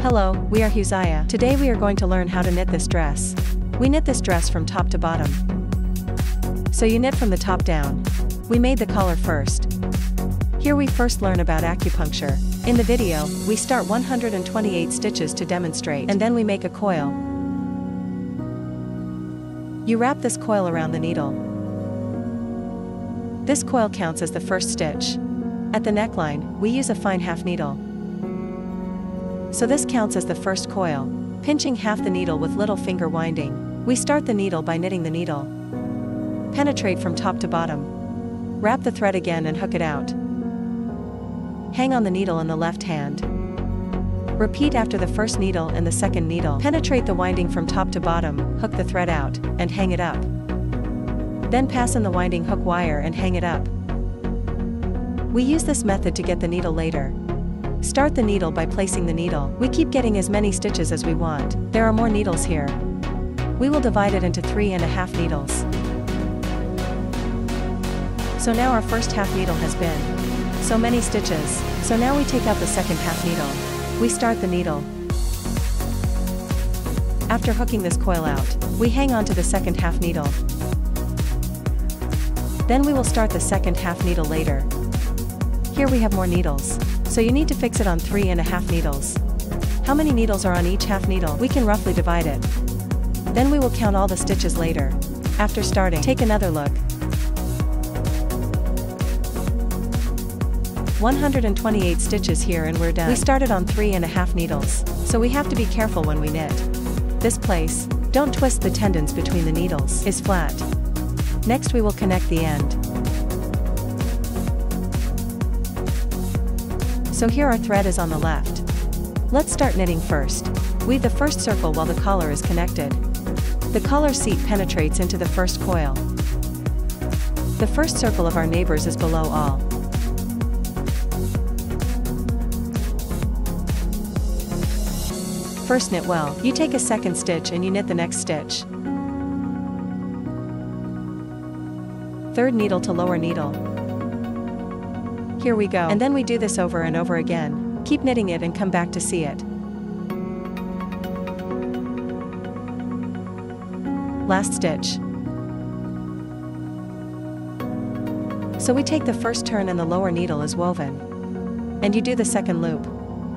Hello, we are Huzaya. Today we are going to learn how to knit this dress. We knit this dress from top to bottom. So you knit from the top down. We made the collar first. Here we first learn about acupuncture. In the video, we start 128 stitches to demonstrate, and then we make a coil. You wrap this coil around the needle. This coil counts as the first stitch. At the neckline, we use a fine half needle. So this counts as the first coil. Pinching half the needle with little finger winding. We start the needle by knitting the needle. Penetrate from top to bottom. Wrap the thread again and hook it out. Hang on the needle in the left hand. Repeat after the first needle and the second needle. Penetrate the winding from top to bottom, hook the thread out, and hang it up. Then pass in the winding hook wire and hang it up. We use this method to get the needle later. Start the needle by placing the needle. We keep getting as many stitches as we want. There are more needles here. We will divide it into 3.5 needles. So now our first half needle has been so many stitches. So now we take out the second half needle. We start the needle. After hooking this coil out, we hang on to the second half needle. Then we will start the second half needle later. Here we have more needles. So you need to fix it on 3.5 needles. How many needles are on each half needle? We can roughly divide it. Then we will count all the stitches later. After starting, take another look. 128 stitches here and we're done. We started on 3.5 needles, so we have to be careful when we knit. This place, don't twist the tendons between the needles, is flat. Next we will connect the end. So here our thread is on the left. Let's start knitting first. Weave the first circle while the collar is connected. The collar seat penetrates into the first coil. The first circle of our neighbors is below all. First knit well. You take a second stitch and you knit the next stitch. Third needle to lower needle. Here we go. And then we do this over and over again. Keep knitting it and come back to see it. Last stitch. So we take the first turn and the lower needle is woven. And you do the second loop.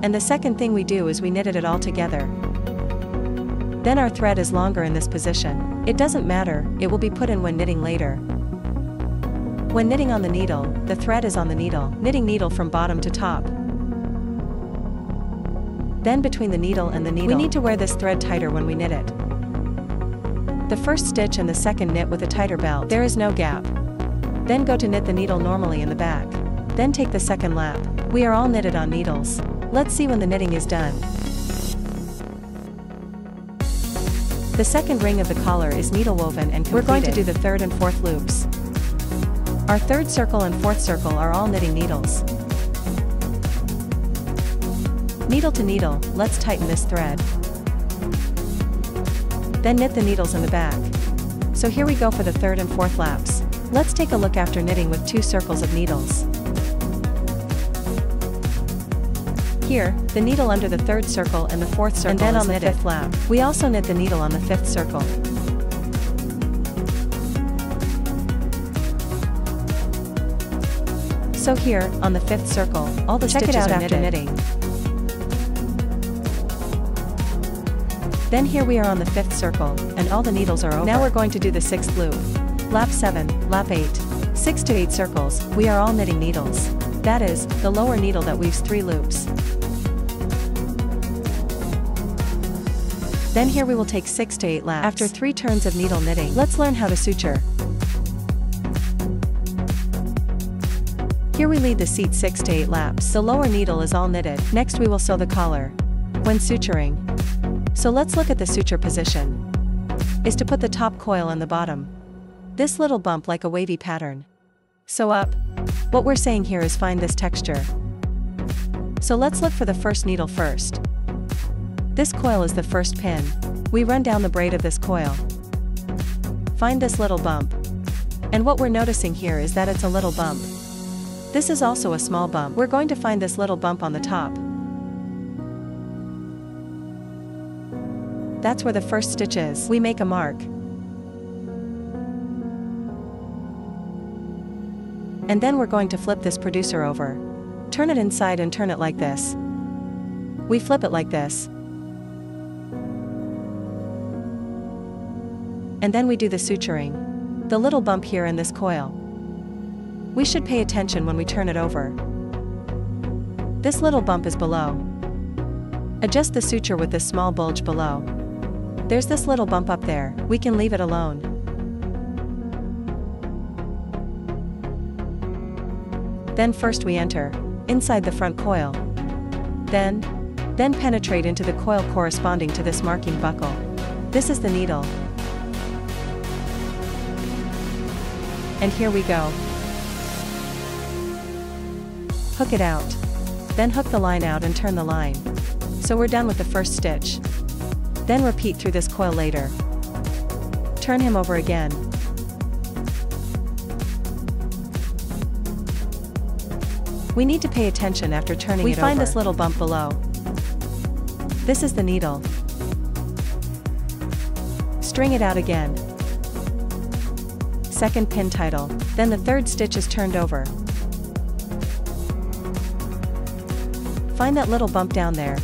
And the second thing we do is we knitted it all together. Then our thread is longer in this position. It doesn't matter, it will be put in when knitting later. When knitting on the needle, the thread is on the needle, knitting needle from bottom to top. Then between the needle and the needle, we need to wear this thread tighter when we knit it. The first stitch and the second knit with a tighter belt. There is no gap. Then go to knit the needle normally in the back. Then take the second lap. We are all knitted on needles. Let's see when the knitting is done. The second ring of the collar is needle woven and completed. We're going to do the third and fourth loops. Our third circle and fourth circle are all knitting needles. Needle to needle, let's tighten this thread. Then knit the needles in the back. So here we go for the third and fourth laps. Let's take a look after knitting with 2 circles of needles. Here, the needle under the third circle and the fourth circle, and then on the fifth lap. We also knit the needle on the fifth circle. So here, on the fifth circle, all the stitches are knitted. Knitting. Then here we are on the fifth circle, and all the needles are over. Now we're going to do the sixth loop. Lap 7, lap 8. 6 to 8 circles, we are all knitting needles. That is, the lower needle that weaves 3 loops. Then here we will take 6 to 8 laps. After 3 turns of needle knitting, let's learn how to suture. Here we lead the seat 6 to 8 laps. The lower needle is all knitted. Next we will sew the collar. When suturing. So let's look at the suture position. Is to put the top coil on the bottom. This little bump like a wavy pattern. Sew up. What we're saying here is find this texture. So let's look for the first needle first. This coil is the first pin. We run down the braid of this coil. Find this little bump. And what we're noticing here is that it's a little bump. This is also a small bump. We're going to find this little bump on the top. That's where the first stitch is. We make a mark. And then we're going to flip this producer over. Turn it inside and turn it like this. We flip it like this. And then we do the suturing. The little bump here in this coil. We should pay attention when we turn it over. This little bump is below. Adjust the suture with this small bulge below. There's this little bump up there, we can leave it alone. Then first we enter inside the front coil. Then penetrate into the coil corresponding to this marking buckle. This is the needle. And here we go. Hook it out. Then hook the line out and turn the line. So we're done with the first stitch. Then repeat through this coil later. Turn him over again. We need to pay attention after turning it over. We find this little bump below. This is the needle. String it out again. Second pin title. Then the third stitch is turned over. Find that little bump down there.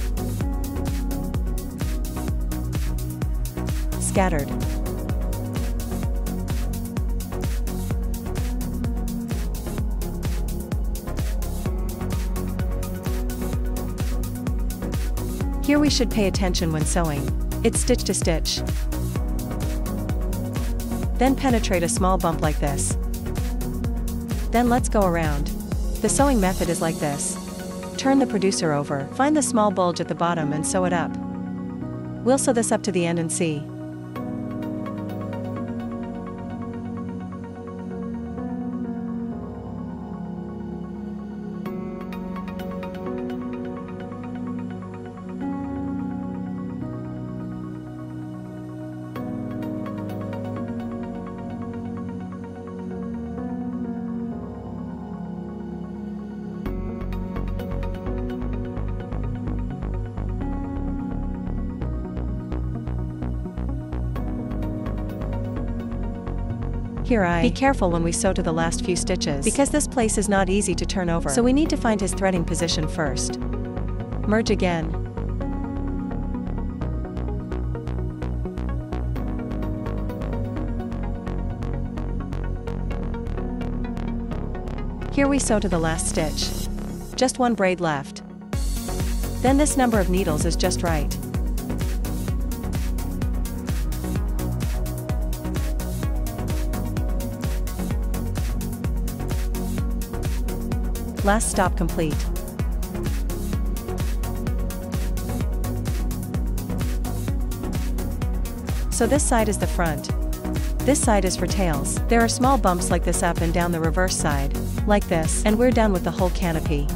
Scattered. Here we should pay attention when sewing. It's stitch to stitch. Then penetrate a small bump like this. Then let's go around. The sewing method is like this. Turn the producer over, find the small bulge at the bottom and sew it up. We'll sew this up to the end and see. Be careful when we sew to the last few stitches, because this place is not easy to turn over, so we need to find his threading position first. Merge again. Here we sew to the last stitch. Just one braid left. Then this number of needles is just right. Last stop complete. So this side is the front. This side is for tails. There are small bumps like this up and down the reverse side, like this, and we're done with the whole canopy.